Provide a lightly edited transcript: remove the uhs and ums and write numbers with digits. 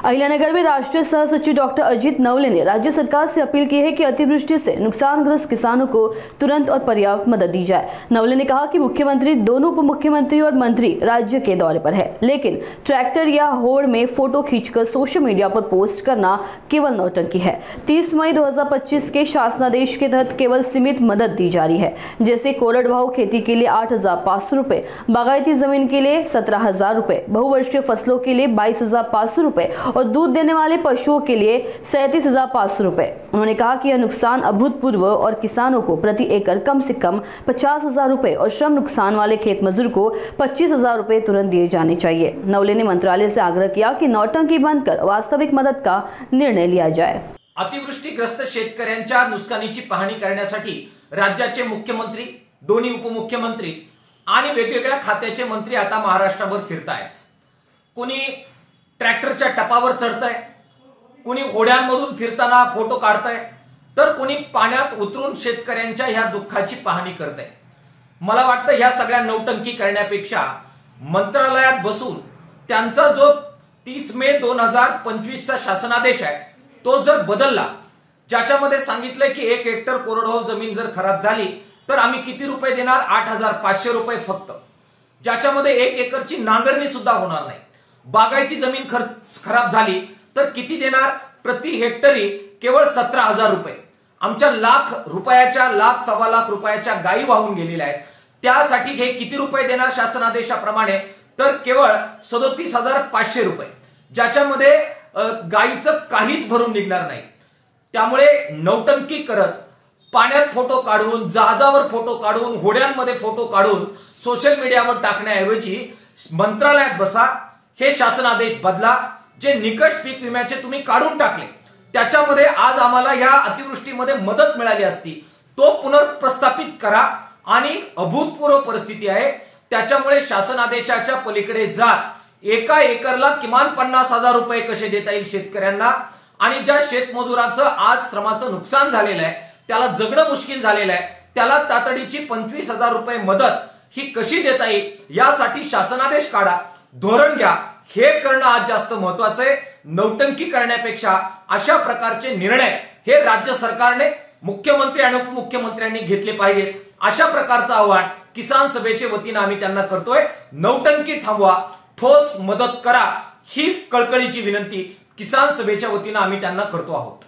अहिल्यानगर में राष्ट्रीय सह सचिव डॉक्टर अजीत नवले ने राज्य सरकार से अपील की है कि अतिवृष्टि से नुकसानग्रस्त किसानों को तुरंत और पर्याप्त मदद दी जाए। नवले ने कहा कि मुख्यमंत्री, दोनों उप मुख्यमंत्री और मंत्री राज्य के दौरे पर है, लेकिन ट्रैक्टर या होड़ में फोटो खींचकर सोशल मीडिया पर पोस्ट करना केवल नौटंकी है। 30 मई 2025 के शासनादेश के तहत केवल सीमित मदद दी जा रही है, जैसे कोरडवाहू खेती के लिए 8,500 रुपए, बागायती जमीन के लिए 17,000 रुपए, बहुवर्षीय फसलों के लिए 22,500 रुपए और दूध देने वाले पशुओं के लिए 37,500 रुपए। उन्होंने कहा कि यह नुकसान अभूतपूर्व और किसानों को प्रति एकड़ कम से कम 50,000 रुपए और श्रम नुकसान वाले खेत मजदूर को 25,000 रुपए तुरंत दिए जाने चाहिए। नवले ने मंत्रालय से आग्रह किया कि नौटंकी बंद कर वास्तविक मदद का निर्णय लिया जाए। अतिवृष्टीग्रस्त शेतकऱ्यांच्या नुकसानीची पाहणी करण्यासाठी राज्याचे मुख्यमंत्री, दोन्ही उपमुख्यमंत्री आणि वेगवेगळ्या खात्याचे मंत्री आता महाराष्ट्रभर फिरतायत। कोणी ट्रॅक्टरच्या टपावर चढतंय, कोणी होड्यांमधून फिरताना फोटो काढतंय, तर कोणी पाण्यात उतरून शेतकऱ्यांच्या ह्या दुःखाची पाहणी करतंय। मला वाटतं ह्या सगळ्या नौटंकी करण्यापेक्षा मंत्रालयात बसून त्यांचा जो 30 मे 2025 चा शासनादेश आहे तो जर बदलला, ज्याच्यामध्ये सांगितलंय की 1 हेक्टर कोरडवाहू जमीन जर खराब झाली तर आम्ही किती रुपये देणार, 8,500 रुपये फक्त, ज्याच्यामध्ये 1 एकरची नांगरणी सुद्धा होणार नाही। बागायती जमीन खराब झाली तर किती देणार, प्रति हेक्टरी केवळ 17,000 रुपये। आमच्या लाख रुपयाच्या, लाख सव्वा लाख रुपयाच्या गायी वाहून गेलेल्या आहेत, त्यासाठी हे किती रुपये देणार शासनादेशाप्रमाणे, तर केवळ 37,500 रुपये, ज्याच्यामध्ये गायीचं काहीच भरून निघणार नाही। त्यामुळे नौटंकी करत पाण्यात फोटो काढून, जहाजावर फोटो काढून, होड्यांमध्ये फोटो काढून सोशल मीडियावर टाकण्याऐवजी मंत्रालयात बसा, हे शासनादेश बदला। जे निकष पीक विम्याचे तुम्ही काढून टाकले त्याच्यामध्ये आज आम्हाला या अतिवृष्टीमध्ये मदत मिळाली असती, तो पुनर्प्रस्थापित करा। आणि अभूतपूर्व परिस्थिती आहे, त्याच्यामुळे शासनादेशाच्या पलीकडे जात एका एकरला किमान 50,000 रुपये कसे देता येईल शेतकऱ्यांना, आणि ज्या शेतमजुराचं आज श्रमाचं नुकसान झालेलं आहे, त्याला जगणं मुश्किल झालेलं आहे, त्याला तातडीची 25,000 रुपये मदत ही कशी देता येईल यासाठी शासनादेश काढा, धोरण घ्या। हे करणं आज जास्त महत्वाचं आहे। नौटंकी करण्यापेक्षा अशा प्रकारचे निर्णय हे राज्य सरकारने, मुख्यमंत्री आणि उपमुख्यमंत्र्यांनी घेतले पाहिजेत, अशा प्रकारचं आवाहन किसान सभेच्या वतीने आम्ही त्यांना करतोय। नौटंकी थांबवा, ठोस मदत करा, ही कळकळीची विनंती किसान सभेच्या वतीने आम्ही त्यांना करतो आहोत।